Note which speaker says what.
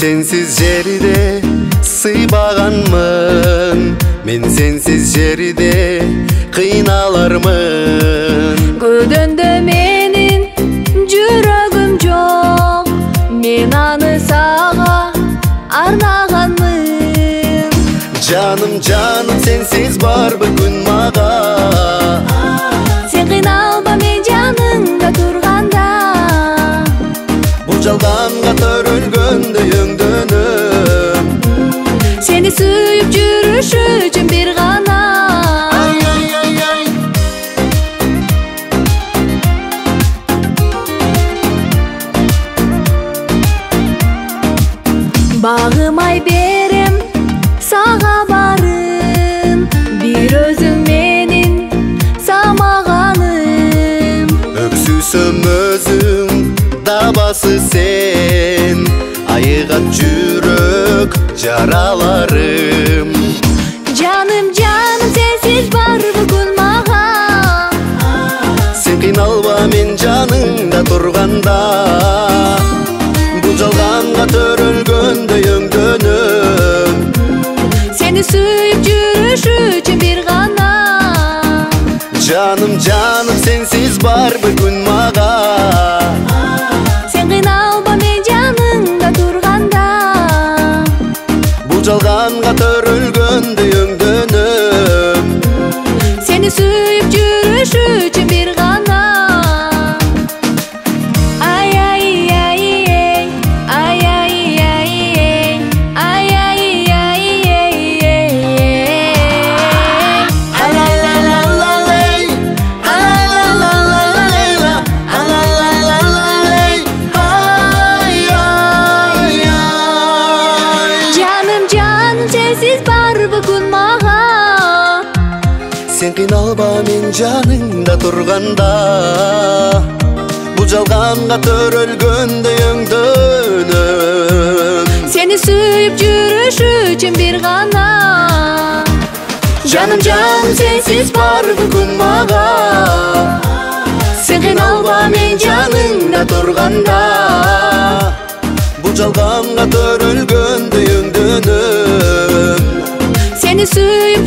Speaker 1: sensiz жерде сыйбаганмын, мен sensiz жерде кыйналармын.
Speaker 2: Көдөндө менин жүрөгүм жок, мен аны сага арнаганмын.
Speaker 1: Жаным, жаным, sensiz барбы күн мага?
Speaker 2: Сен кыйналба мен жаныңда турганда,
Speaker 1: Бул жалганга төрөлгөндө өңдөнөм.
Speaker 2: Сени сүйүп жүрүш үчүн бир гана. Багымай берем сага барын, бир өзүң менин самаганым.
Speaker 1: Өксүсөм өзүң дабасы сен, айыгат жүрөк жараларым.
Speaker 2: Жаным, жаным, сенсиз барбы күн мага?
Speaker 1: Сен кыйналба мен жаныңда турганда, бул жалганга төрөлгөндө өңдөнөм.
Speaker 2: Сени сүйүп жүрүш үчүн бир гана.
Speaker 1: Жаным, жаным, sensiz барбы күн мага?
Speaker 2: Сен кыйналба мен жаныңда турганда,
Speaker 1: Бул жалганга төрөлгөндө өңдөнөм.
Speaker 2: Сени сүйүп жүрүш үчүн бир гана. Ай ай ай ай, ай ай ай ай, ай ай ай ай.
Speaker 1: Ала ла ла ла лей, ала ла ла ла лейла, ала ла ла ла лей, ай ай ай.
Speaker 2: Жаным, жаным, сенсиз барбы күн мага?
Speaker 1: Сен кыйналба мен жаныңда турганда, бул жалганга төрөлгөндө өңдөнөм.
Speaker 2: Сени сүйүп жүрүш үчүн бир гана.
Speaker 1: Жаным, жаным, sensiz барбы күн мага? Сен кыйналба мен жаныңда турганда, бул жалганга төрөлгөндө өңдөнөм.
Speaker 2: Сени сүйүп